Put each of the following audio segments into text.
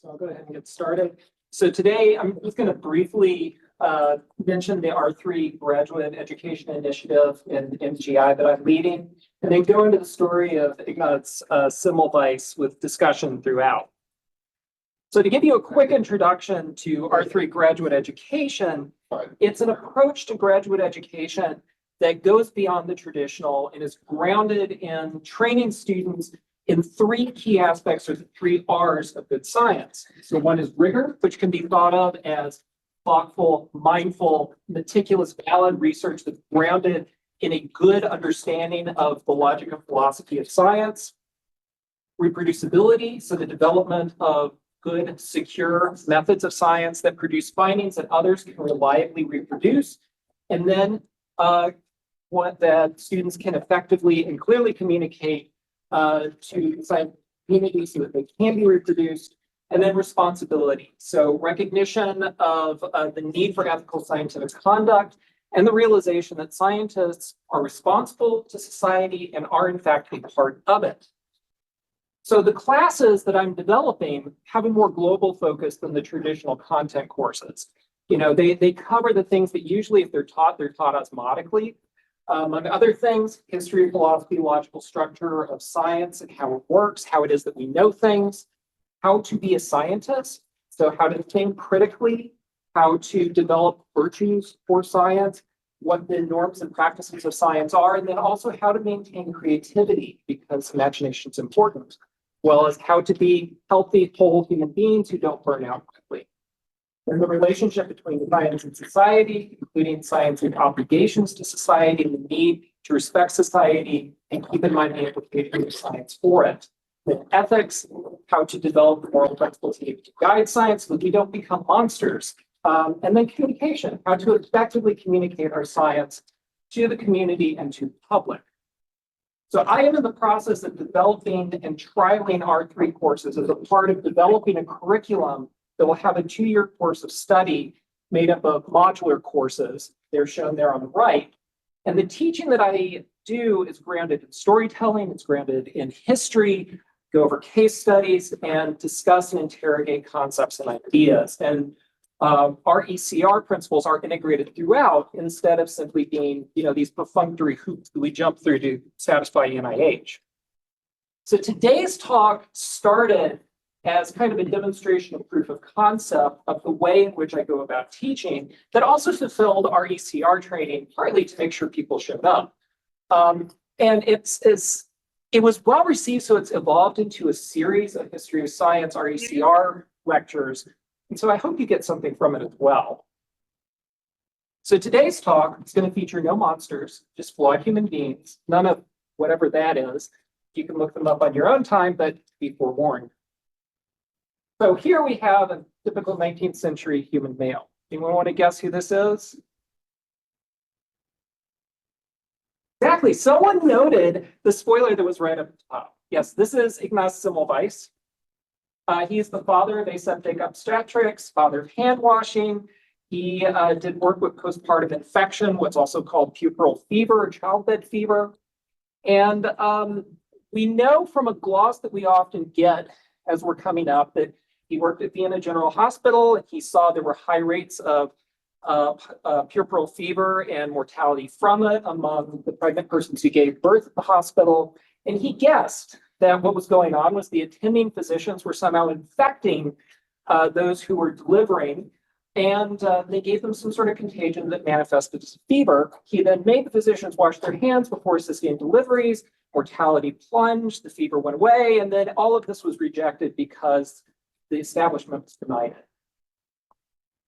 So I'll go ahead and get started. So today I'm just going to briefly mention the R3 Graduate Education Initiative in MGI that I'm leading, and then go into the story of Ignaz Semmelweis with discussion throughout. So to give you a quick introduction to R3 Graduate Education, it's an approach to graduate education that goes beyond the traditional and is grounded in training students in three key aspects, or the three R's of good science. So one is rigor, which can be thought of as thoughtful, mindful, meticulous, valid research that's grounded in a good understanding of the logic and philosophy of science. Reproducibility, so the development of good, secure methods of science that produce findings that others can reliably reproduce. And then what that students can effectively and clearly communicate to the scientific community so that they can be reproduced. And then responsibility, so recognition of the need for ethical scientific conduct and the realization that scientists are responsible to society and are in fact a part of it. So the classes that I'm developing have a more global focus than the traditional content courses. You know, they cover the things that usually if they're taught osmotically. Among other things, history, philosophy, logical structure of science and how it works, how it is that we know things, how to be a scientist, so how to think critically, how to develop virtues for science, what the norms and practices of science are, and then also how to maintain creativity, because imagination is important, as well as how to be healthy, whole human beings who don't burn out quickly. And the relationship between science and society, including scientific obligations to society, and the need to respect society and keep in mind the implications of science for it. With ethics, how to develop the moral principles needed to guide science so that we don't become monsters. And then communication, how to effectively communicate our science to the community and to the public. So I am in the process of developing and trialing R3 courses as a part of developing a curriculum that will have a 2-year course of study made up of modular courses. They're shown there on the right. And the teaching that I do is grounded in storytelling, it's grounded in history, go over case studies, and discuss and interrogate concepts and ideas. And our ECR principles are integrated throughout instead of simply being, these perfunctory hoops that we jump through to satisfy NIH. So today's talk started as kind of a demonstration of proof of concept of the way in which I go about teaching that also fulfilled our ECR training, partly to make sure people showed up. And it was well received, so it's evolved into a series of History of Science, our ECR lectures. And so I hope you get something from it as well. So today's talk is going to feature no monsters, just flawed human beings, none of whatever that is. You can look them up on your own time, but be forewarned. So here we have a typical 19th century human male. Anyone want to guess who this is? Exactly. Someone noted the spoiler that was right up the top. Yes, this is Ignaz Semmelweis. He is the father of aseptic obstetrics, father of hand washing. He did work with postpartum infection, what's also called puerperal fever or childbed fever. And we know from a gloss that we often get as we're coming up that he worked at Vienna General Hospital, and he saw there were high rates of puerperal fever and mortality from it among the pregnant persons who gave birth at the hospital. And he guessed that what was going on was the attending physicians were somehow infecting those who were delivering, and they gave them some sort of contagion that manifested as fever. He then made the physicians wash their hands before assisting deliveries. Mortality plunged, the fever went away, and then all of this was rejected because the establishment was denied it.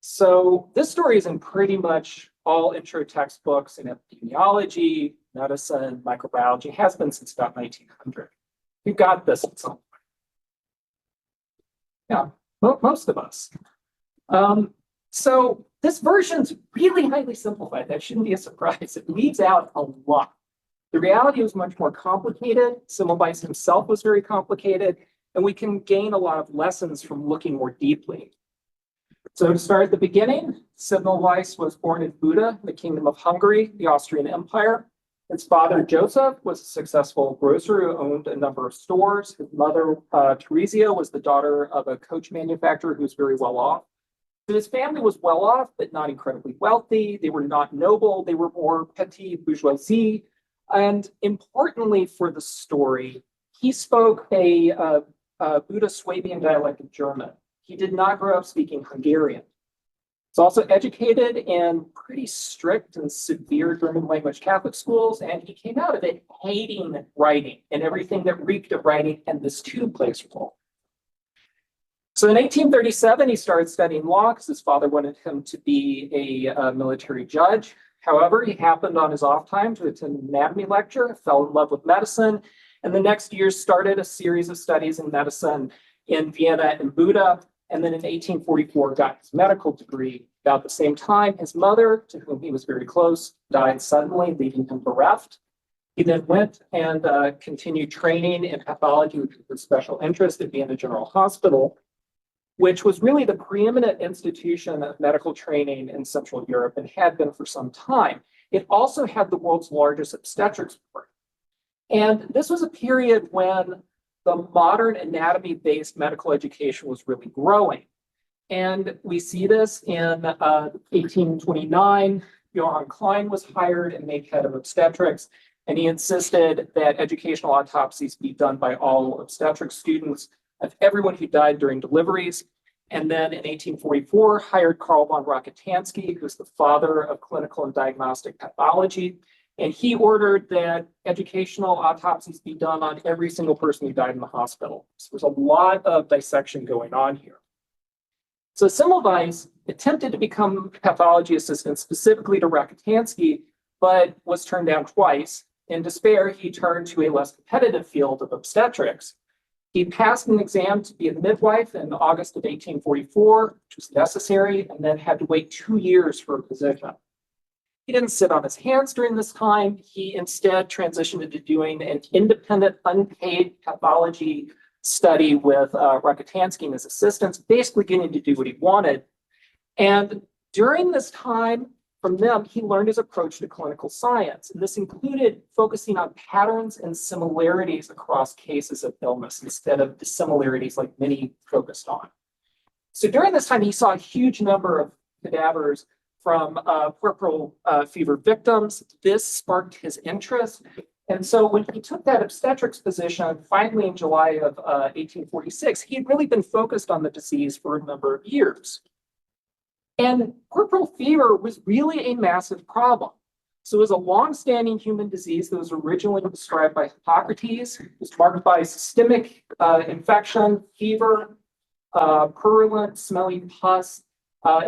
So this story is in pretty much all intro textbooks in epidemiology, medicine, microbiology, has been since about 1900. You got this at some point. Yeah, most of us. So this version's really highly simplified. That shouldn't be a surprise. It leaves out a lot. The reality was much more complicated. Semmelweis himself was very complicated, and we can gain a lot of lessons from looking more deeply. So to start at the beginning, Semmelweis was born in Buda, the Kingdom of Hungary, the Austrian Empire. His father, Joseph, was a successful grocer who owned a number of stores. His mother, Theresia, was the daughter of a coach manufacturer who was very well off. So his family was well off, but not incredibly wealthy. They were not noble. They were more petit bourgeoisie. And importantly for the story, he spoke a Buddha-Swabian dialect of German. He did not grow up speaking Hungarian. He's also educated in pretty strict and severe German language Catholic schools, and he came out of it hating writing and everything that reeked of writing, and this too plays a role. So in 1837, he started studying law because his father wanted him to be a military judge. However, he happened on his off time to attend an anatomy lecture, fell in love with medicine, and the next year started a series of studies in medicine in Vienna and Buda. And then in 1844, got his medical degree. About the same time, his mother, to whom he was very close, died suddenly, leaving him bereft. He then went and continued training in pathology, which was his special interest at Vienna General Hospital, which was really the preeminent institution of medical training in Central Europe and had been for some time. It also had the world's largest obstetrics ward. And this was a period when the modern anatomy-based medical education was really growing. And we see this in 1829, Johann Klein was hired and made head of obstetrics, and he insisted that educational autopsies be done by all obstetrics students of everyone who died during deliveries. And then in 1844, hired Karl von Rokitansky, who's the father of clinical and diagnostic pathology. And he ordered that educational autopsies be done on every single person who died in the hospital. So there's a lot of dissection going on here. So Semmelweis attempted to become pathology assistant specifically to Rokitansky, but was turned down twice. In despair, he turned to a less competitive field of obstetrics. He passed an exam to be a midwife in August of 1844, which was necessary, and then had to wait 2 years for a position. He didn't sit on his hands during this time. He instead transitioned into doing an independent, unpaid pathology study with Rokitansky and his assistants, basically getting to do what he wanted. And during this time, from them, he learned his approach to clinical science. And this included focusing on patterns and similarities across cases of illness instead of dissimilarities like many focused on. So during this time, he saw a huge number of cadavers from puerperal fever victims. This sparked his interest. And so when he took that obstetrics position, finally in July of 1846, he had really been focused on the disease for a number of years. And puerperal fever was really a massive problem. So it was a long-standing human disease that was originally described by Hippocrates. It was marked by systemic infection, fever, purulent, smelly pus,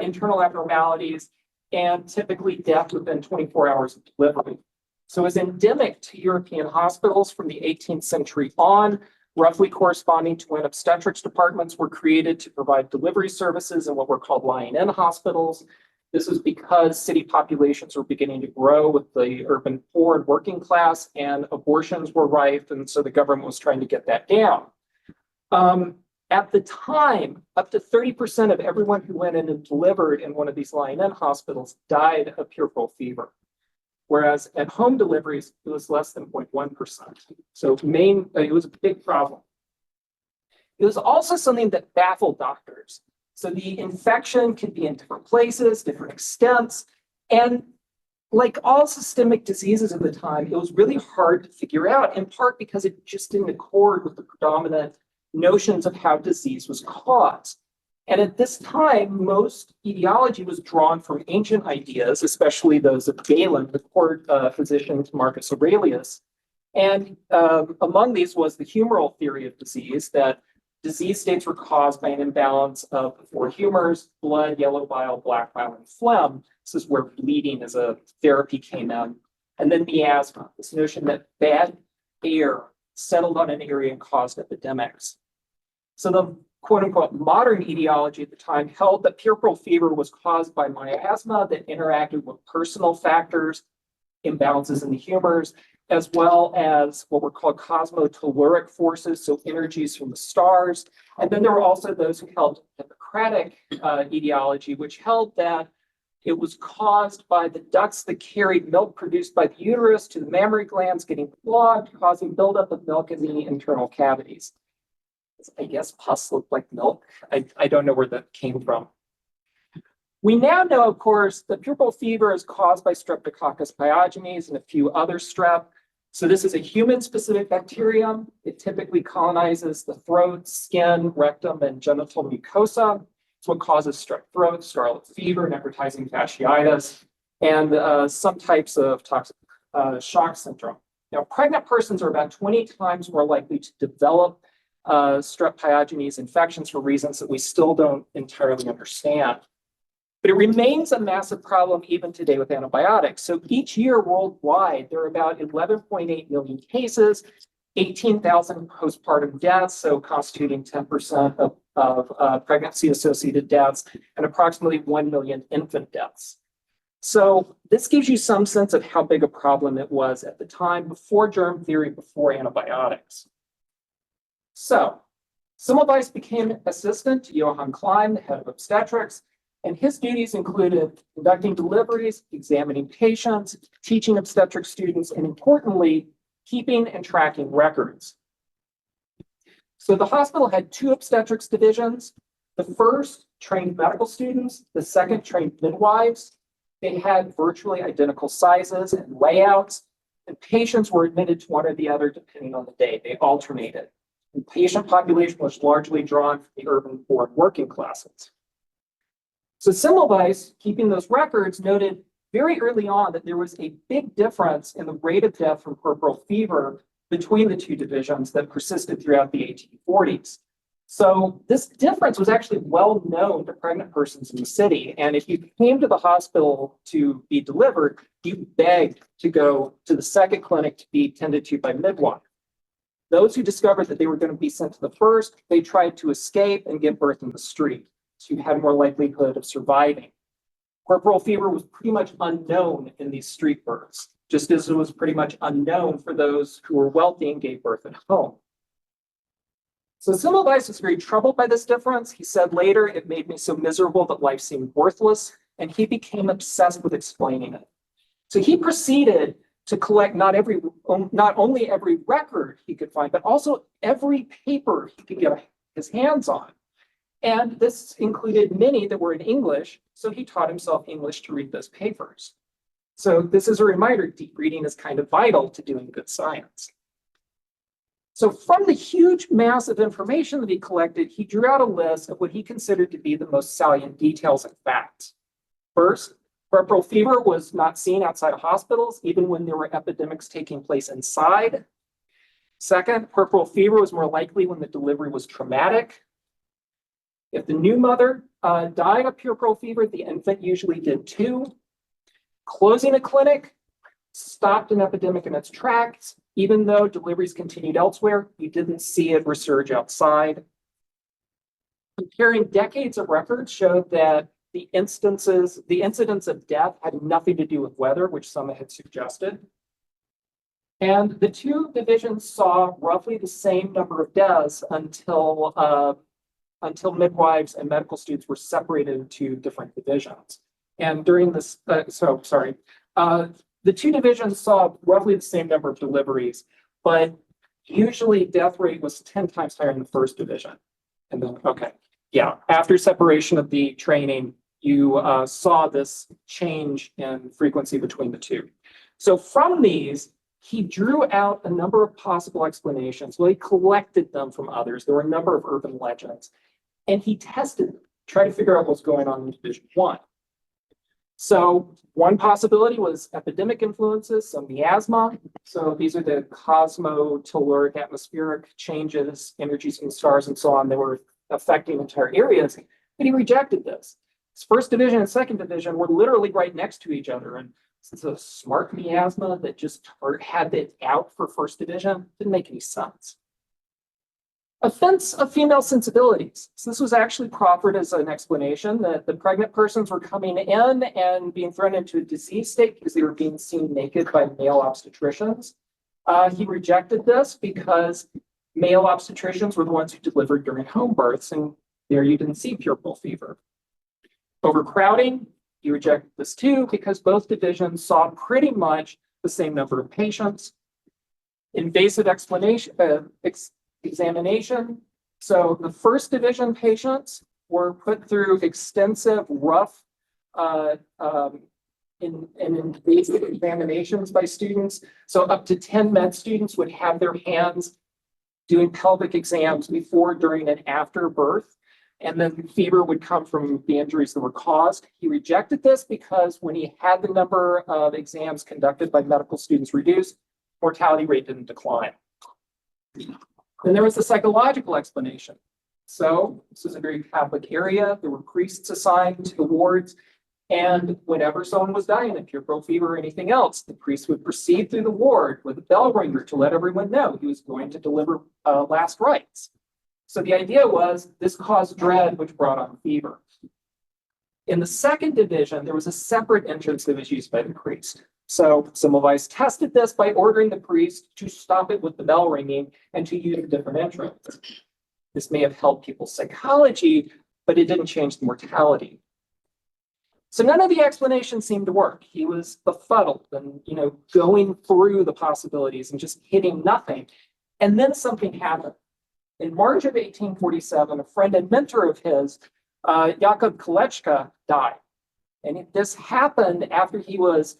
internal abnormalities, and typically death within 24 hours of delivery. So it was endemic to European hospitals from the 18th century on, roughly corresponding to when obstetrics departments were created to provide delivery services in what were called lying-in hospitals. This was because city populations were beginning to grow with the urban poor and working class, and abortions were rife, and so the government was trying to get that down. At the time, up to 30% of everyone who went in and delivered in one of these lying-in hospitals died of puerperal fever, whereas at home deliveries, it was less than 0.1%. So it was a big problem. It was also something that baffled doctors. So the infection could be in different places, different extents, and like all systemic diseases of the time, it was really hard to figure out, in part because it just didn't accord with the predominant notions of how disease was caused. And at this time, most etiology was drawn from ancient ideas, especially those of Galen, the court physician Marcus Aurelius. And among these was the humoral theory of disease, that disease states were caused by an imbalance of the four humors: blood, yellow bile, black bile, and phlegm. This is where bleeding as a therapy came in. And then miasma, this notion that bad air settled on an area and caused epidemics. So the quote-unquote modern etiology at the time held that puerperal fever was caused by miasma that interacted with personal factors, imbalances in the humors, as well as what were called cosmotelluric forces, so energies from the stars. And then there were also those who held Hippocratic etiology, which held that It was caused by the ducts that carried milk produced by the uterus to the mammary glands getting clogged, causing buildup of milk in the internal cavities. I guess pus looked like milk. I don't know where that came from. We now know, of course, that puerperal fever is caused by Streptococcus pyogenes and a few other strep. So this is a human-specific bacterium. It typically colonizes the throat, skin, rectum, and genital mucosa. It's what causes strep throat, scarlet fever, necrotizing fasciitis, and some types of toxic shock syndrome. Now, pregnant persons are about 20 times more likely to develop strep pyogenes infections for reasons that we still don't entirely understand. But it remains a massive problem even today with antibiotics. So each year worldwide, there are about 11.8 million cases, 18,000 postpartum deaths, so constituting 10% of pregnancy-associated deaths, and approximately 1 million infant deaths. So this gives you some sense of how big a problem it was at the time, before germ theory, before antibiotics. So Semmelweis became assistant to Johann Klein, the head of obstetrics, and his duties included conducting deliveries, examining patients, teaching obstetric students, and importantly, keeping and tracking records. So the hospital had 2 obstetrics divisions. The first trained medical students, the second trained midwives. They had virtually identical sizes and layouts, and patients were admitted to one or the other depending on the day. They alternated. The patient population was largely drawn from the urban poor and working classes. So Semmelweis, keeping those records, noted very early on that there was a big difference in the rate of death from puerperal fever between the 2 divisions that persisted throughout the 1840s. So this difference was actually well known to pregnant persons in the city. And if you came to the hospital to be delivered, you begged to go to the second clinic to be tended to by midwife. Those who discovered that they were going to be sent to the first, they tried to escape and give birth in the street. So you had more likelihood of surviving. Puerperal fever was pretty much unknown in these street births, just as it was pretty much unknown for those who were wealthy and gave birth at home. So Semmelweis was very troubled by this difference. He said later, "It made me so miserable that life seemed worthless," and he became obsessed with explaining it. So he proceeded to collect not only every record he could find, but also every paper he could get his hands on. And this included many that were in English, so he taught himself English to read those papers. So this is a reminder, deep reading is kind of vital to doing good science. So from the huge mass of information that he collected, he drew out a list of what he considered to be the most salient details and facts. First, puerperal fever was not seen outside of hospitals, even when there were epidemics taking place inside. Second, puerperal fever was more likely when the delivery was traumatic. If the new mother died of puerperal fever, the infant usually did too. Closing a clinic stopped an epidemic in its tracks. Even though deliveries continued elsewhere, you didn't see it resurge outside. Comparing decades of records showed that the incidence of death had nothing to do with weather, which some had suggested. And the 2 divisions saw roughly the same number of deaths until midwives and medical students were separated into different divisions. And during this, the 2 divisions saw roughly the same number of deliveries, but usually death rate was 10 times higher in the first division. And then, after separation of the training, you saw this change in frequency between the 2. So from these, he drew out a number of possible explanations. Well, he collected them from others. There were a number of urban legends, and he tested them, tried to figure out what's going on in Division 1. So one possibility was epidemic influences, so miasma. So these are the cosmotelluric atmospheric changes, energies from stars and so on that were affecting entire areas. But he rejected this. His first division and second division were literally right next to each other. And since a smart miasma that just had it out for first division didn't make any sense. Offense of female sensibilities. So this was actually proffered as an explanation that the pregnant persons were coming in and being thrown into a disease state because they were being seen naked by male obstetricians. He rejected this because male obstetricians were the ones who delivered during home births, and there you didn't see puerperal fever. Overcrowding. He rejected this too because both divisions saw pretty much the same number of patients. Invasive examination. So the first division patients were put through extensive, rough, invasive examinations by students. So up to 10 med students would have their hands doing pelvic exams before, during, and after birth. And then fever would come from the injuries that were caused. He rejected this because when he had the number of exams conducted by medical students reduced, mortality rate didn't decline. Then there was the psychological explanation. So this is a very Catholic area. There were priests assigned to the wards. And whenever someone was dying of puerperal fever or anything else, the priest would proceed through the ward with a bell ringer to let everyone know he was going to deliver last rites. So the idea was this caused dread, which brought on fever. In the second division, there was a separate entrance that was used by the priest. So Semmelweis tested this by ordering the priest to stop it with the bell ringing and to use a different entrance. This may have helped people's psychology, but it didn't change the mortality. So none of the explanations seemed to work. He was befuddled and, going through the possibilities and just hitting nothing. And then something happened. In March of 1847, a friend and mentor of his, Jakob Kolechka, died. And this happened after he was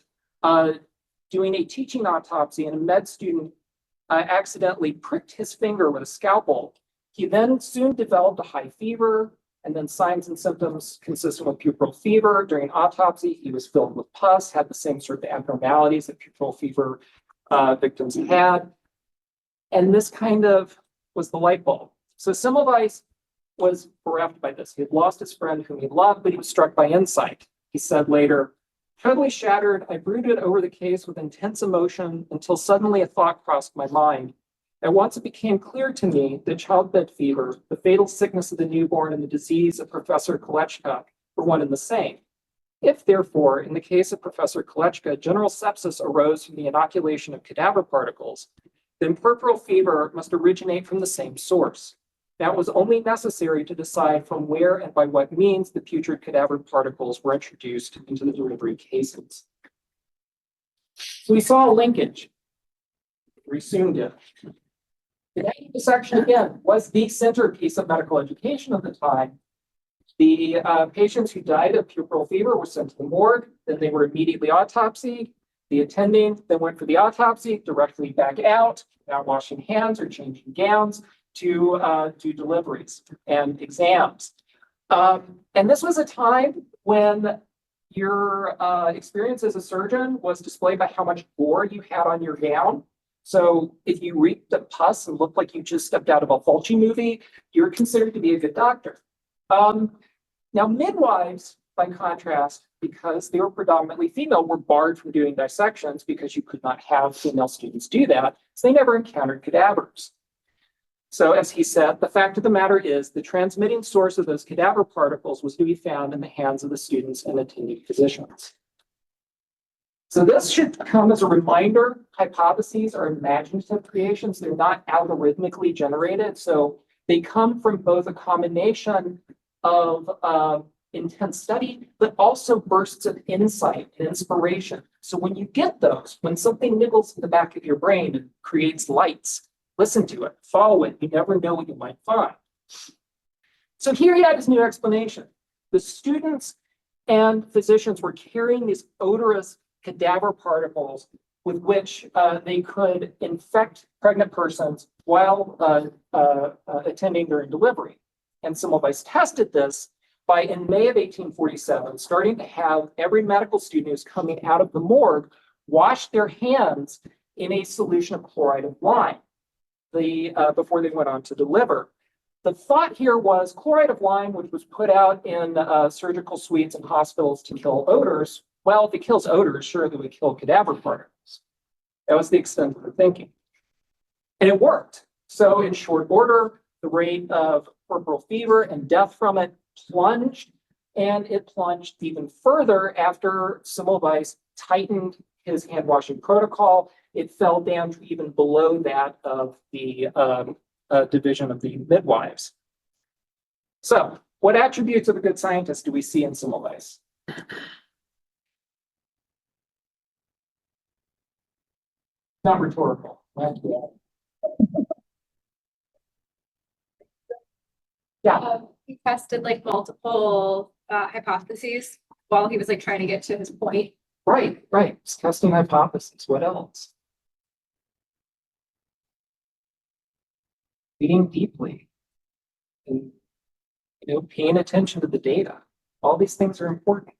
doing a teaching autopsy, and a med student accidentally pricked his finger with a scalpel. He then soon developed a high fever, and then signs and symptoms consistent with puerperal fever. During autopsy, he was filled with pus, had the same sort of abnormalities that puerperal fever victims had. And this kind of was the light bulb. So Semmelweis was bereft by this. He had lost his friend whom he loved, but he was struck by insight. He said later, "Totally shattered, I brooded over the case with intense emotion until suddenly a thought crossed my mind. At once it became clear to me that childbed fever, the fatal sickness of the newborn, and the disease of Professor Kolechka were one and the same. If, therefore, in the case of Professor Kolechka, general sepsis arose from the inoculation of cadaver particles, then puerperal fever must originate from the same source. Now it was only necessary to decide from where and by what means the putrid cadaver particles were introduced into the delivery cases." So we saw a linkage. We soon did. The negative dissection, again, was the centerpiece of medical education of the time. The patients who died of puerperal fever were sent to the morgue, then they were immediately autopsied. The attending then went for the autopsy, directly back out, without washing hands or changing gowns, to do deliveries and exams. And this was a time when your experience as a surgeon was displayed by how much gore you had on your gown. So if you reeked of pus and looked like you just stepped out of a Fulci movie, you're considered to be a good doctor. Now, midwives, by contrast, because they were predominantly female, were barred from doing dissections because you could not have female students do that, so they never encountered cadavers. So as he said, the fact of the matter is the transmitting source of those cadaver particles was to be found in the hands of the students and attending physicians. So this should come as a reminder. Hypotheses are imaginative creations. They're not algorithmically generated. So they come from both a combination of intense study, but also bursts of insight and inspiration. So when you get those, when something niggles in the back of your brain and creates lights, listen to it, follow it. You never know what you might find. So here he had his new explanation. The students and physicians were carrying these odorous cadaver particles with which they could infect pregnant persons while attending during delivery. And Semmelweis tested this by, in May of 1847, starting to have every medical student who's coming out of the morgue wash their hands in a solution of chloride of lime before they went on to deliver. The thought here was chloride of lime, which was put out in surgical suites and hospitals to kill odors. Well, if it kills odors, surely it would kill cadaver particles. That was the extent of the thinking. And it worked. So in short order, the rate of puerperal fever and death from it plunged, and it plunged even further after Semmelweis tightened his hand washing protocol. It fell down to even below that of the division of the midwives. So what attributes of a good scientist do we see in Semmelweis? Not rhetorical. Right? Yeah. He tested like multiple hypotheses while he was like trying to get to his point. Right. It's testing hypotheses. What else? Reading deeply and paying attention to the data. All these things are important.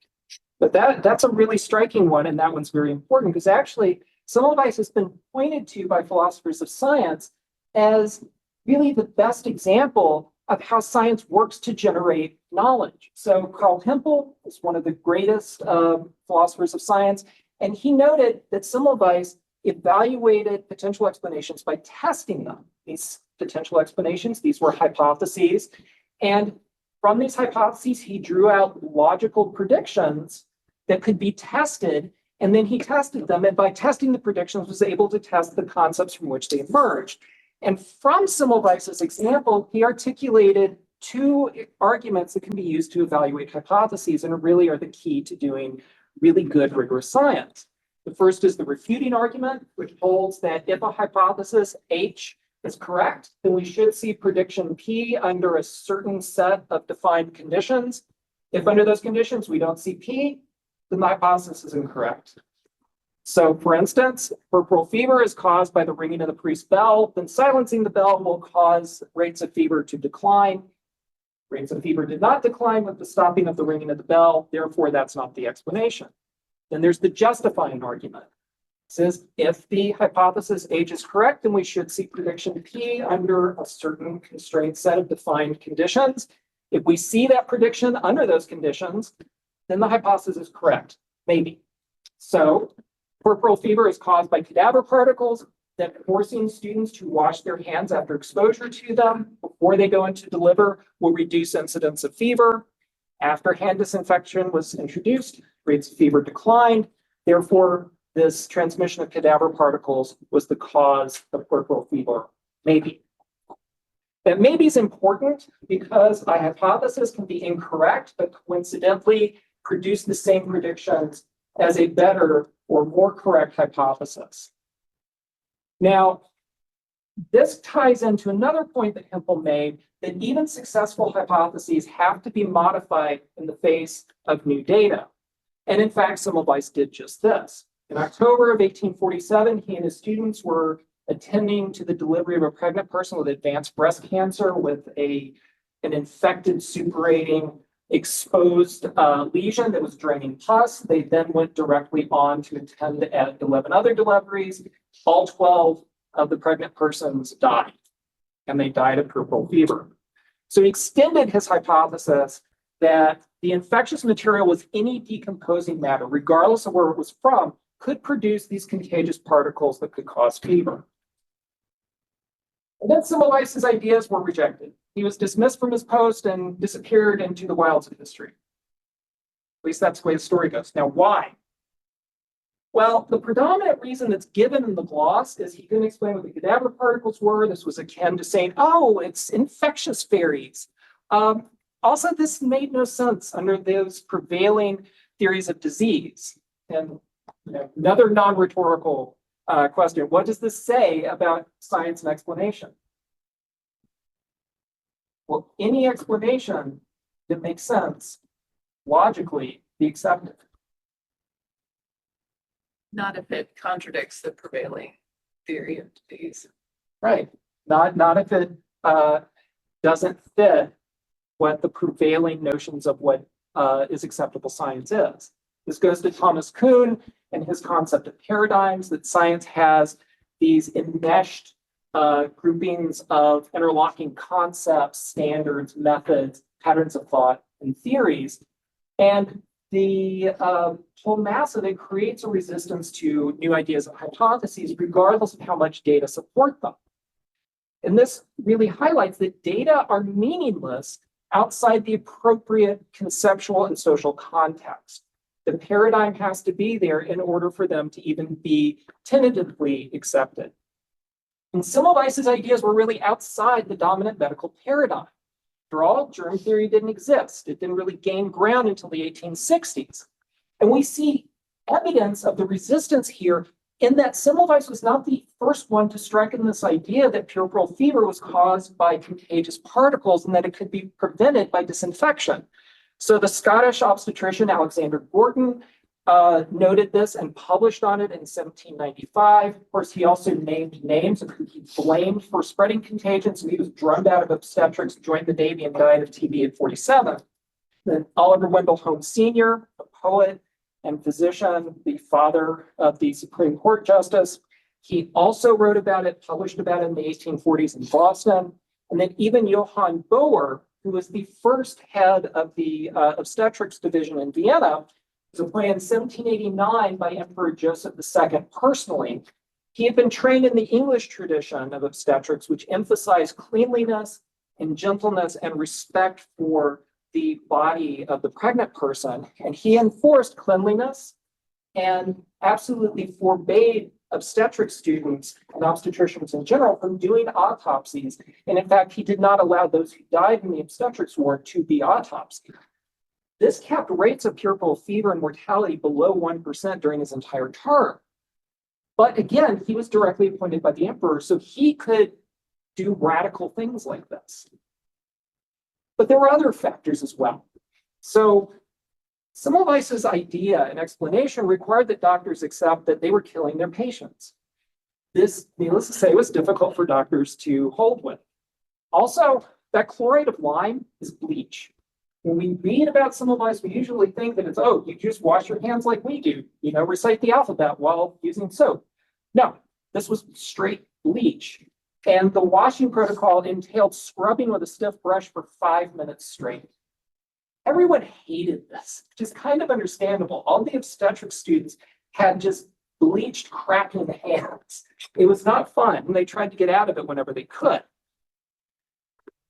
But that's a really striking one, and that one's very important because actually Semmelweis has been pointed to by philosophers of science as really the best example of how science works to generate knowledge. So Carl Hempel is one of the greatest philosophers of science, and he noted that Semmelweis evaluated potential explanations by testing them. These potential explanations, these were hypotheses, and from these hypotheses, he drew out logical predictions that could be tested, and then he tested them, and by testing the predictions, was able to test the concepts from which they emerged. And from Semmelweis's example, he articulated two arguments that can be used to evaluate hypotheses and really are the key to doing really good, rigorous science. The first is the refuting argument, which holds that if a hypothesis H is correct, then we should see prediction P under a certain set of defined conditions. If under those conditions we don't see P, then the hypothesis is incorrect. So for instance, puerperal fever is caused by the ringing of the priest's bell, then silencing the bell will cause rates of fever to decline. Rates of fever did not decline with the stopping of the ringing of the bell, therefore that's not the explanation. Then there's the justifying argument. It says if the hypothesis H is correct, then we should see prediction P under a certain constrained set of defined conditions. If we see that prediction under those conditions, then the hypothesis is correct, maybe. So puerperal fever is caused by cadaver particles that forcing students to wash their hands after exposure to them before they go in to deliver will reduce incidence of fever. After hand disinfection was introduced, rates of fever declined. Therefore, this transmission of cadaver particles was the cause of puerperal fever, maybe. That maybe is important because a hypothesis can be incorrect, but coincidentally produce the same predictions as a better or more correct hypothesis. Now, this ties into another point that Hempel made, that even successful hypotheses have to be modified in the face of new data. And in fact, Semmelweis did just this. In October of 1847, he and his students were attending to the delivery of a pregnant person with advanced breast cancer with an infected, suppurating, exposed lesion that was draining pus. They then went directly on to attend at 11 other deliveries. All 12 of the pregnant persons died, and they died of puerperal fever. So he extended his hypothesis that the infectious material was any decomposing matter, regardless of where it was from, could produce these contagious particles that could cause fever. And then Semmelweis's ideas were rejected. He was dismissed from his post and disappeared into the wilds of history. At least that's the way the story goes. Now, why? Well, the predominant reason that's given in the gloss is he couldn't explain what the cadaver particles were. This was akin to saying, oh, it's infectious fairies. Also, this made no sense under those prevailing theories of disease. And another non-rhetorical question, what does this say about science and explanation? Well, any explanation that makes sense, logically, be accepted. Not if it contradicts the prevailing theory of disease. Right. Not if it doesn't fit what the prevailing notions of what is acceptable science is. This goes to Thomas Kuhn and his concept of paradigms, that science has these enmeshed groupings of interlocking concepts, standards, methods, patterns of thought, and theories. And the whole mass of it creates a resistance to new ideas and hypotheses, regardless of how much data support them. And this really highlights that data are meaningless outside the appropriate conceptual and social context. The paradigm has to be there in order for them to even be tentatively accepted. And Semmelweis's ideas were really outside the dominant medical paradigm. After all, germ theory didn't exist. It didn't really gain ground until the 1860s. And we see evidence of the resistance here in that Semmelweis was not the first one to strike in this idea that puerperal fever was caused by contagious particles and that it could be prevented by disinfection. So the Scottish obstetrician Alexander Gordon noted this and published on it in 1795. Of course, he also named names of who he blamed for spreading contagion. So he was drummed out of obstetrics, joined the Navy, and died of TB at 47. Then Oliver Wendell Holmes Sr., a poet and physician, the father of the Supreme Court Justice. He also wrote about it, published about it in the 1840s in Boston. And then even Johann Boer, who was the first head of the obstetrics division in Vienna, was appointed in 1789 by Emperor Joseph II personally. He had been trained in the English tradition of obstetrics, which emphasized cleanliness and gentleness and respect for the body of the pregnant person. And he enforced cleanliness and absolutely forbade obstetric students and obstetricians in general from doing autopsies. And in fact, he did not allow those who died in the obstetrics ward to be autopsied. This kept rates of puerperal fever and mortality below 1% during his entire term. But again, he was directly appointed by the emperor, so he could do radical things like this. But there were other factors as well. So Semmelweis's idea and explanation required that doctors accept that they were killing their patients. This, needless to say, was difficult for doctors to hold with. Also, that chloride of lime is bleach. When we read about Semmelweis, we usually think that it's, oh, you just wash your hands like we do, recite the alphabet while using soap. No, this was straight bleach. And the washing protocol entailed scrubbing with a stiff brush for 5 minutes straight. Everyone hated this, which is kind of understandable. All the obstetric students had just bleached crap in the hands. It was not fun, and they tried to get out of it whenever they could.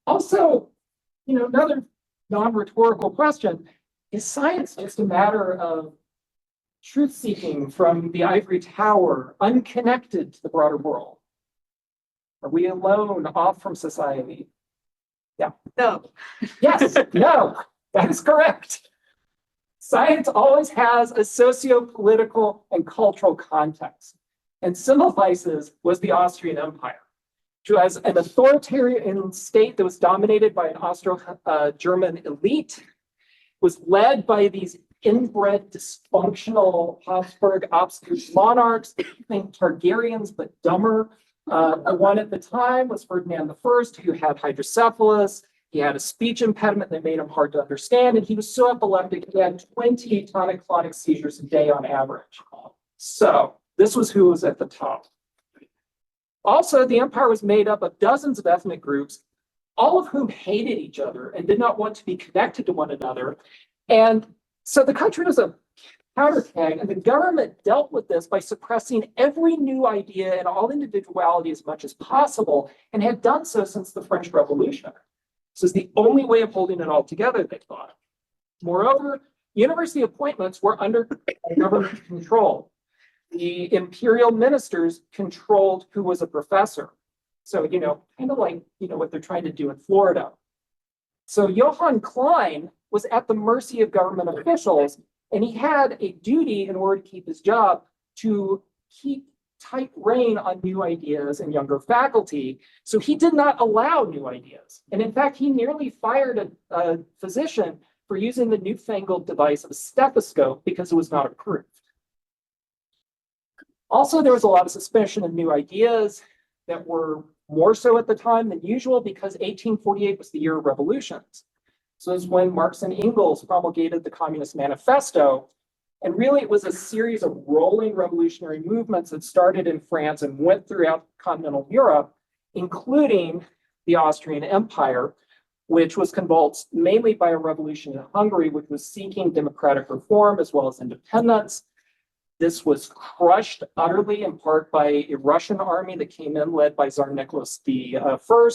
Also, another non-rhetorical question, is science just a matter of truth-seeking from the ivory tower, unconnected to the broader world? Are we alone, off from society? Yeah. No. Yes, no, that is correct. Science always has a socio-political and cultural context. And Semmelweis's was the Austrian Empire, which was an authoritarian state that was dominated by an Austro-German elite, was led by these inbred, dysfunctional Habsburg monarchs, think Targaryens, but dumber. The one at the time was Ferdinand I, who had hydrocephalus. He had a speech impediment that made him hard to understand, and he was so epileptic he had 20 tonic-clonic seizures a day on average. So this was who was at the top. Also, the empire was made up of dozens of ethnic groups, all of whom hated each other and did not want to be connected to one another. And so the country was a powder keg, and the government dealt with this by suppressing every new idea and all individuality as much as possible, and had done so since the French Revolution. This is the only way of holding it all together, they thought. Moreover, university appointments were under government control. The imperial ministers controlled who was a professor. So, kind of like, what they're trying to do in Florida. So Johann Klein was at the mercy of government officials, and he had a duty in order to keep his job to keep tight rein on new ideas and younger faculty. So he did not allow new ideas. And in fact, he nearly fired a physician for using the newfangled device of a stethoscope because it was not approved. Also, there was a lot of suspicion of new ideas that were more so at the time than usual because 1848 was the year of revolutions. So this is when Marx and Engels promulgated the Communist Manifesto. And really, it was a series of rolling revolutionary movements that started in France and went throughout continental Europe, including the Austrian Empire, which was convulsed mainly by a revolution in Hungary, which was seeking democratic reform as well as independence. This was crushed utterly, in part by a Russian army that came in, led by Tsar Nicholas I,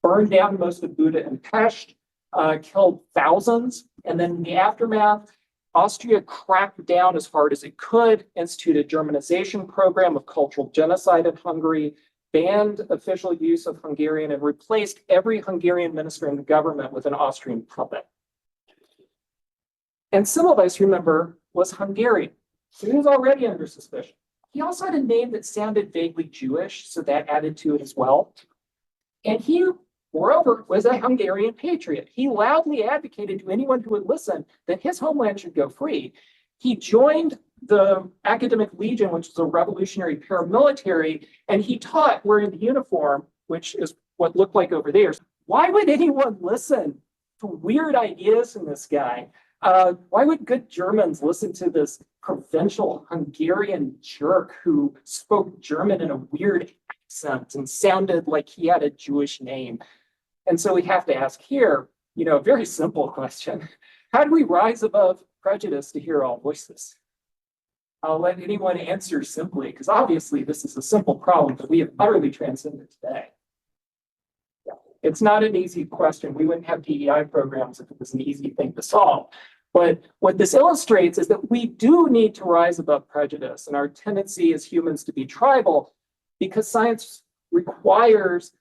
burned down most of Buda and Pest, killed thousands. And then in the aftermath, Austria cracked down as hard as it could, instituted a Germanization program of cultural genocide in Hungary, banned official use of Hungarian, and replaced every Hungarian minister in the government with an Austrian puppet. And Semmelweis, remember, was Hungarian. So he was already under suspicion. He also had a name that sounded vaguely Jewish, so that added to it as well. And he, moreover, was a Hungarian patriot. He loudly advocated to anyone who would listen that his homeland should go free. He joined the Academic Legion, which was a revolutionary paramilitary, and he taught wearing the uniform, which is what looked like over there. Why would anyone listen to weird ideas from this guy? Why would good Germans listen to this provincial Hungarian jerk who spoke German in a weird accent and sounded like he had a Jewish name? And so we have to ask here, a very simple question. How do we rise above prejudice to hear all voices? I'll let anyone answer simply, because obviously this is a simple problem that we have utterly transcended today. It's not an easy question. We wouldn't have DEI programs if it was an easy thing to solve. But what this illustrates is that we do need to rise above prejudice and our tendency as humans to be tribal, because science requires,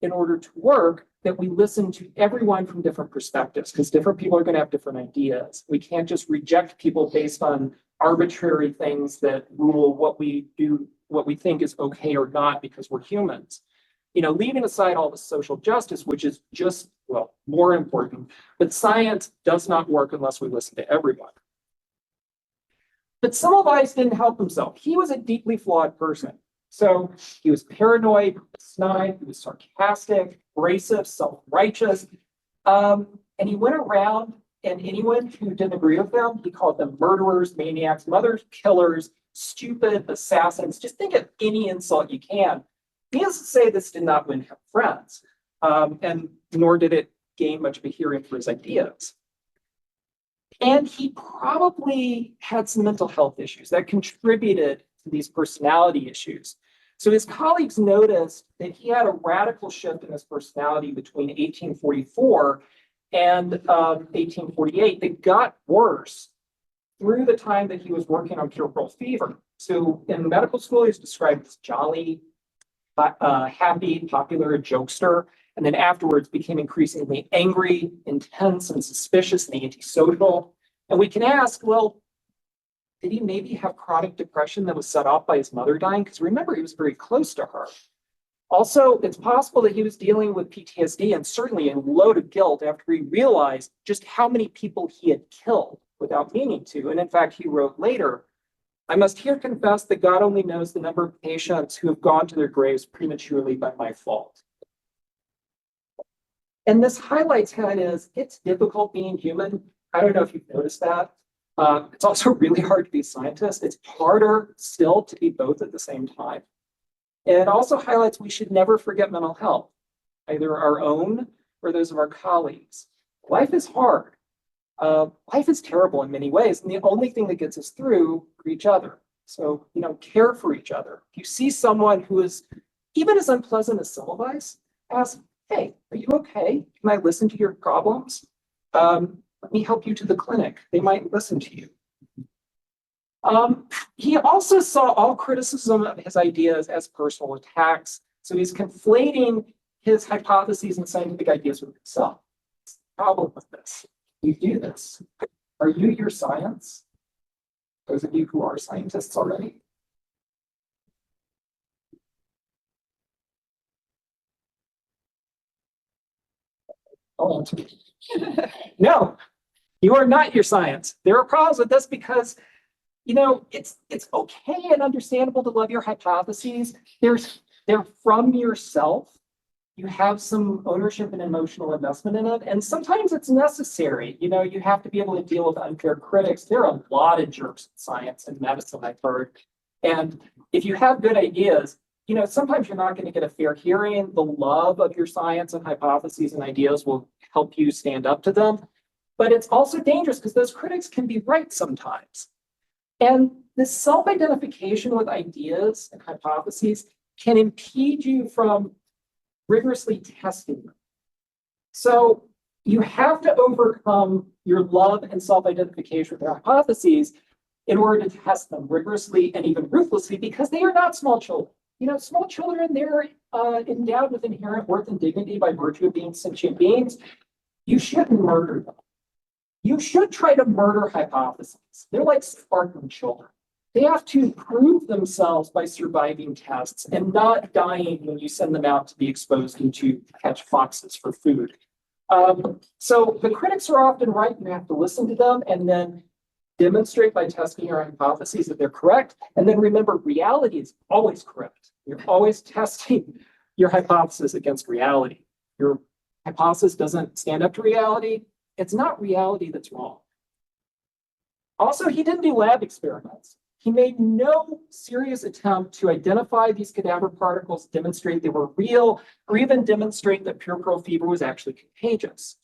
in order to work, that we listen to everyone from different perspectives, because different people are going to have different ideas. We can't just reject people based on arbitrary things that rule what we do, what we think is okay or not, because we're humans. Leaving aside all the social justice, which is just, more important, but science does not work unless we listen to everyone. But Semmelweis didn't help himself. He was a deeply flawed person. So he was paranoid, snide, he was sarcastic, abrasive, self-righteous. And he went around, and anyone who didn't agree with him, he called them murderers, maniacs, mothers, killers, stupid, assassins. Just think of any insult you can. Needless to say, this did not win him friends, and nor did it gain much of a hearing for his ideas. And he probably had some mental health issues that contributed to these personality issues. So his colleagues noticed that he had a radical shift in his personality between 1844 and 1848 that got worse through the time that he was working on puerperal fever. So in medical school, he's described as jolly, happy, popular, jokester, and then afterwards became increasingly angry, intense, and suspicious and antisocial. And we can ask, well, did he maybe have chronic depression that was set off by his mother dying? Because remember, he was very close to her. Also, it's possible that he was dealing with PTSD and certainly a load of guilt after he realized just how many people he had killed without meaning to. And in fact, he wrote later, "I must here confess that God only knows the number of patients who have gone to their graves prematurely by my fault." And this highlights how it's difficult being human. I don't know if you've noticed that. It's also really hard to be a scientist. It's harder still to be both at the same time. And it also highlights we should never forget mental health, either our own or those of our colleagues. Life is hard. Life is terrible in many ways, and the only thing that gets us through are each other. So, care for each other. If you see someone who is even as unpleasant as Semmelweis, ask, "Hey, are you okay? Can I listen to your problems? Let me help you to the clinic." They might listen to you. He also saw all criticism of his ideas as personal attacks. So he's conflating his hypotheses and scientific ideas with himself. What's the problem with this? You do this. Are you your science? Those of you who are scientists already. I'll answer. No, you are not your science. There are problems with this because, it's okay and understandable to love your hypotheses. They're from yourself. You have some ownership and emotional investment in it. And sometimes it's necessary. You have to be able to deal with unfair critics. There are a lot of jerks in science and medicine, I've heard. And if you have good ideas, sometimes you're not going to get a fair hearing. The love of your science and hypotheses and ideas will help you stand up to them. But it's also dangerous because those critics can be right sometimes. And this self-identification with ideas and hypotheses can impede you from rigorously testing them. So you have to overcome your love and self-identification with your hypotheses in order to test them rigorously and even ruthlessly, because they are not small children. Small children, they're endowed with inherent worth and dignity by virtue of being sentient beings. You shouldn't murder them. You should try to murder hypotheses. They're like sparkling children. They have to prove themselves by surviving tests and not dying when you send them out to be exposed and to catch foxes for food. So the critics are often right. You have to listen to them and then demonstrate by testing your hypotheses that they're correct. And then remember, reality is always correct. You're always testing your hypothesis against reality. Your hypothesis doesn't stand up to reality. It's not reality that's wrong. Also, he didn't do lab experiments. He made no serious attempt to identify these cadaver particles, demonstrate they were real, or even demonstrate that puerperal fever was actually contagious.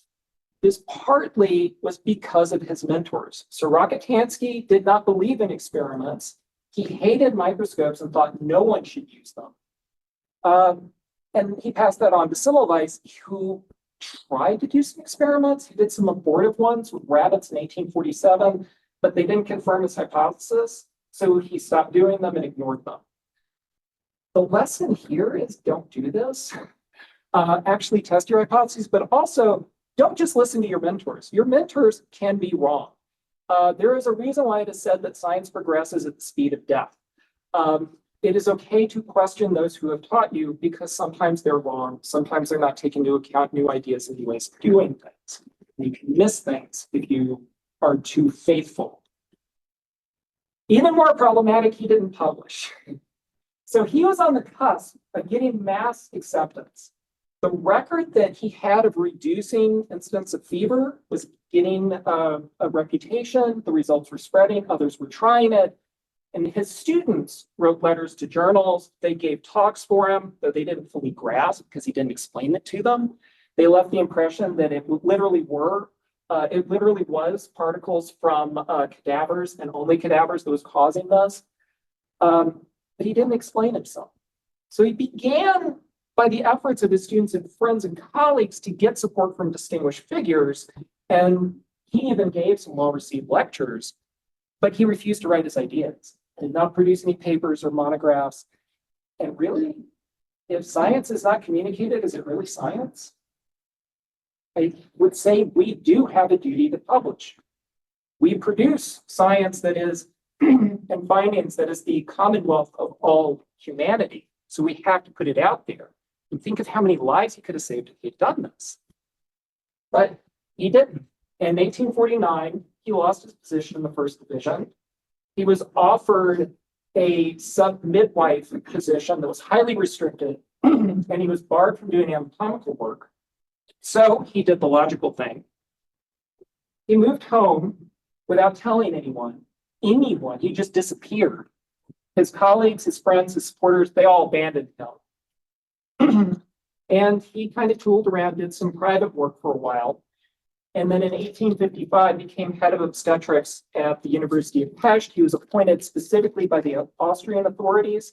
This partly was because of his mentors. So Rokitansky did not believe in experiments. He hated microscopes and thought no one should use them. And he passed that on to Semmelweis, who tried to do some experiments. He did some abortive ones with rabbits in 1847, but they didn't confirm his hypothesis. So he stopped doing them and ignored them. The lesson here is don't do this. Actually test your hypotheses, but also don't just listen to your mentors. Your mentors can be wrong. There is a reason why it is said that science progresses at the speed of death. It is okay to question those who have taught you because sometimes they're wrong. Sometimes they're not taking into account new ideas and new ways of doing things. You can miss things if you are too faithful. Even more problematic, he didn't publish. So he was on the cusp of getting mass acceptance. The record that he had of reducing incidence of fever was getting a reputation. The results were spreading. Others were trying it. And his students wrote letters to journals. They gave talks for him, though they didn't fully grasp because he didn't explain it to them. They left the impression that it literally was particles from cadavers and only cadavers that was causing this. But he didn't explain himself. So he began by the efforts of his students and friends and colleagues to get support from distinguished figures. And he even gave some well-received lectures, but he refused to write his ideas, did not produce any papers or monographs. And really, if science is not communicated, is it really science? I would say we do have a duty to publish. We produce science that is, and findings that is the commonwealth of all humanity. So we have to put it out there. And think of how many lives he could have saved if he'd done this. But he didn't. In 1849, he lost his position in the first division. He was offered a sub-midwife position that was highly restricted, and he was barred from doing anatomical work. So he did the logical thing. He moved home without telling anyone. He just disappeared. His colleagues, his friends, his supporters, they all abandoned him. And he kind of tooled around, did some private work for a while. And then in 1855, became head of obstetrics at the University of Pest. He was appointed specifically by the Austrian authorities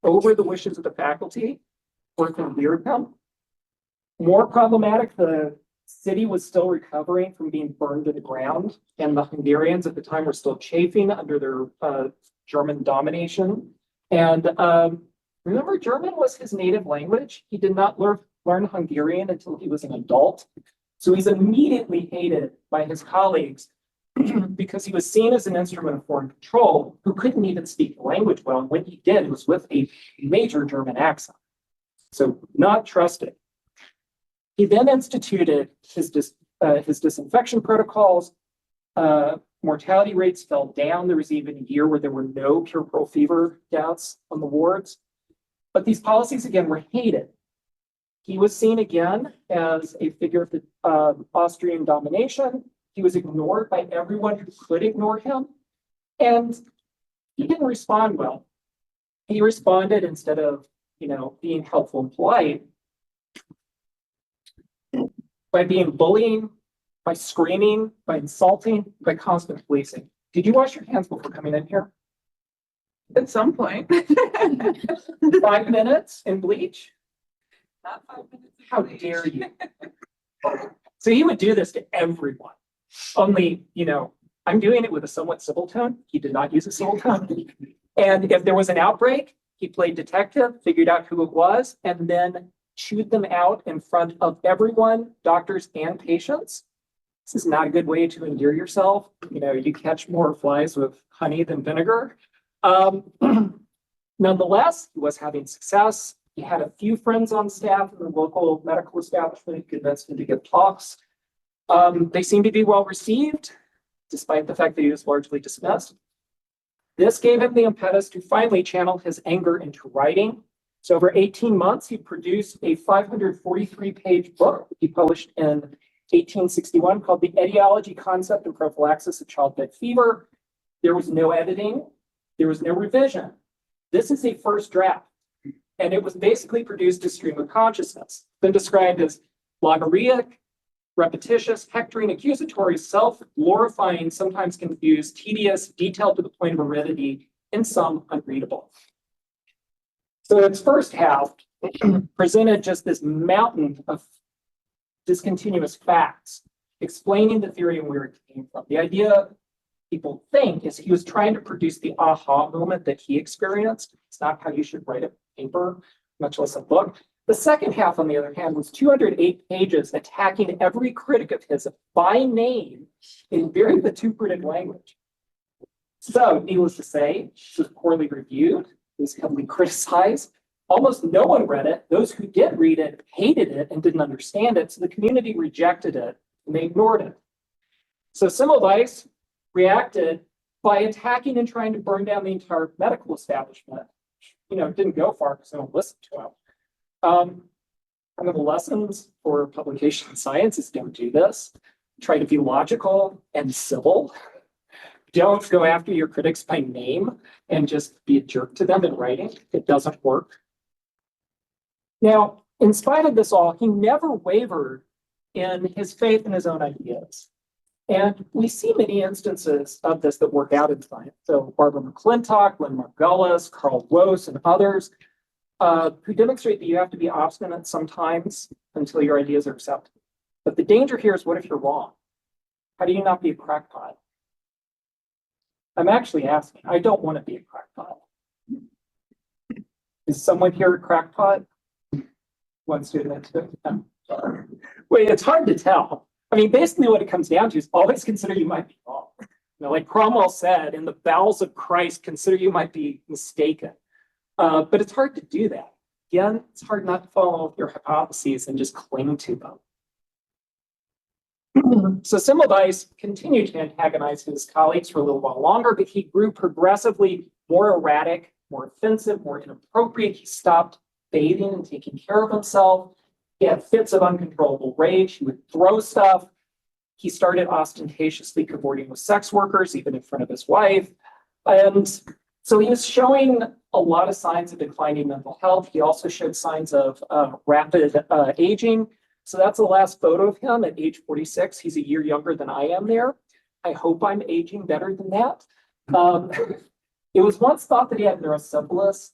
over the wishes of the faculty, working with him. More problematic, the city was still recovering from being burned to the ground, and the Hungarians at the time were still chafing under their German domination. And remember, German was his native language. He did not learn Hungarian until he was an adult. So he's immediately hated by his colleagues because he was seen as an instrument of foreign control who couldn't even speak the language well. And when he did, it was with a major German accent. So not trusted. He then instituted his disinfection protocols. Mortality rates fell down. There was even a year where there were no puerperal fever deaths on the wards. But these policies, again, were hated. He was seen again as a figure of the Austrian domination. He was ignored by everyone who could ignore him. And he didn't respond well. He responded, instead of, being helpful and polite, by being bullying, by screaming, by insulting, by constant policing. Did you wash your hands before coming in here? At some point. 5 minutes in bleach? Not 5 minutes. How dare you? So he would do this to everyone. Only, I'm doing it with a somewhat civil tone. He did not use a civil tone. And if there was an outbreak, he played detective, figured out who it was, and then chewed them out in front of everyone, doctors and patients. This is not a good way to endear yourself. You catch more flies with honey than vinegar. Nonetheless, he was having success. He had a few friends on staff in the local medical establishment who convinced him to give talks. They seemed to be well received, despite the fact that he was largely dismissed. This gave him the impetus to finally channel his anger into writing. So over 18 months, he produced a 543-page book he published in 1861 called The Etiology, Concept, and Prophylaxis of Childbed Fever. There was no editing. There was no revision. This is a first draft, and it was basically produced as stream of consciousness. It's been described as logorrheic, repetitious, hectoring, accusatory, self-glorifying, sometimes confused, tedious, detailed to the point of aridity, and some unreadable. So its first half presented just this mountain of discontinuous facts, explaining the theory and where it came from. The idea people think is he was trying to produce the aha moment that he experienced. It's not how you should write a paper, much less a book. The second half, on the other hand, was 208 pages attacking every critic of his by name in very vituperative language. So, needless to say, this was poorly reviewed, it was heavily criticized. Almost no one read it. Those who did read it hated it and didn't understand it, so the community rejected it and they ignored it. So Semmelweis reacted by attacking and trying to burn down the entire medical establishment. Didn't go far because no one listened to him. One of the lessons for publication science is don't do this. Try to be logical and civil. Don't go after your critics by name and just be a jerk to them in writing. It doesn't work. Now, in spite of this all, he never wavered in his faith in his own ideas. And we see many instances of this that work out in science. So Barbara McClintock, Lynn Margulis, Carl Woese, and others who demonstrate that you have to be obstinate sometimes until your ideas are accepted. But the danger here is, what if you're wrong? How do you not be a crackpot? I'm actually asking. I don't want to be a crackpot. Is someone here a crackpot? One student. Wait, it's hard to tell. I mean, basically what it comes down to is always consider you might be wrong. Like Cromwell said, in the bowels of Christ, consider you might be mistaken. But it's hard to do that. Again, it's hard not to follow your hypotheses and just cling to them. So Semmelweis continued to antagonize his colleagues for a little while longer, but he grew progressively more erratic, more offensive, more inappropriate. He stopped bathing and taking care of himself. He had fits of uncontrollable rage. He would throw stuff. He started ostentatiously cavorting with sex workers, even in front of his wife. And so he was showing a lot of signs of declining mental health. He also showed signs of rapid aging. So that's the last photo of him at age 46. He's a year younger than I am there. I hope I'm aging better than that. It was once thought that he had neurosyphilis.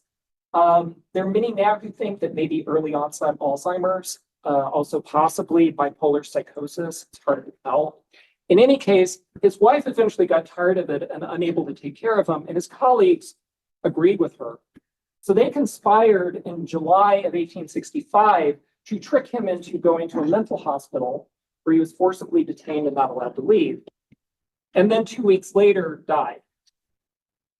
There are many now who think that maybe early onset Alzheimer's, also possibly bipolar psychosis. It's hard to tell. In any case, his wife eventually got tired of it and unable to take care of him, and his colleagues agreed with her. So they conspired in July of 1865 to trick him into going to a mental hospital where he was forcibly detained and not allowed to leave. And then 2 weeks later, died.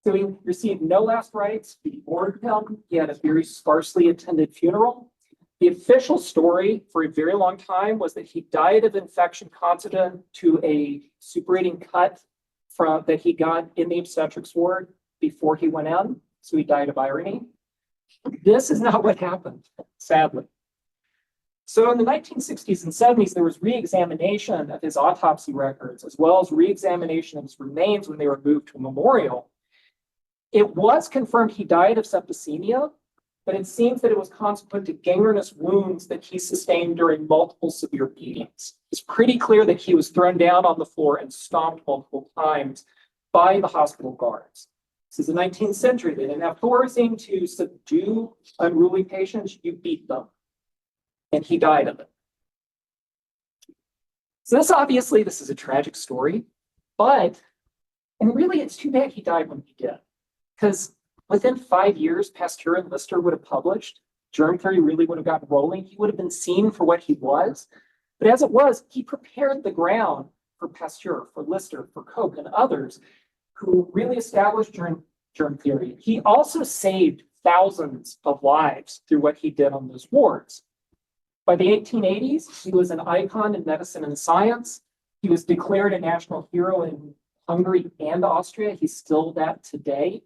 So he received no last rites. We mourned him. He had a very sparsely attended funeral. The official story for a very long time was that he died of infection consequent to a suppurating cut that he got in the obstetrics ward before he went in. So he died of irony. This is not what happened, sadly. So in the 1960s and 70s, there was re-examination of his autopsy records, as well as re-examination of his remains when they were moved to a memorial. It was confirmed he died of septicemia, but it seems that it was consequent to gangrenous wounds that he sustained during multiple severe beatings. It's pretty clear that he was thrown down on the floor and stomped multiple times by the hospital guards. This is the 19th century. They didn't have Thorazine to subdue unruly patients. You beat them. And he died of it. So this is a tragic story, and really it's too bad he died when he did. Because within 5 years, Pasteur and Lister would have published. Germ theory really would have gotten rolling. He would have been seen for what he was. But as it was, he prepared the ground for Pasteur, for Lister, for Koch, and others who really established germ germ theory. He also saved thousands of lives through what he did on those wards. By the 1880s, he was an icon in medicine and science. He was declared a national hero in Hungary and Austria. He's still that today.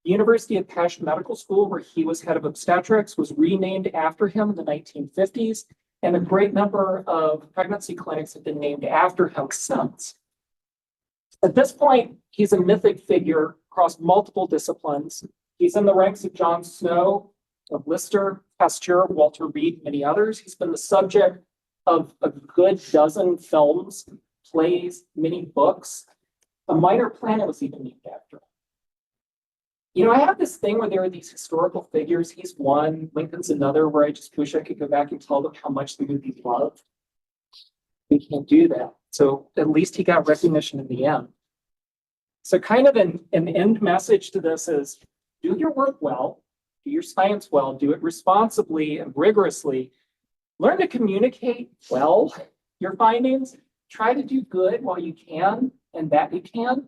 The University of Pest Medical School, where he was head of obstetrics, was renamed after him in the 1950s, and a great number of pregnancy clinics have been named after him since. At this point, he's a mythic figure across multiple disciplines. He's in the ranks of John Snow, of Lister, Pasteur, Walter Reed, many others. He's been the subject of a good dozen films, plays, many books. A minor planet was even named after him. You know, I have this thing where there are these historical figures. He's one, Lincoln's another, where I just wish I could go back and tell them how much the movie loved. We can't do that. So at least he got recognition in the end. So kind of an end message to this is do your work well, do your science well, do it responsibly and rigorously. Learn to communicate well your findings. Try to do good while you can and that you can.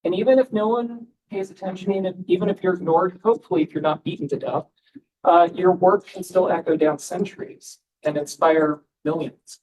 And even if no one pays attention, and even if you're ignored, hopefully if you're not beaten to death, your work can still echo down centuries and inspire millions.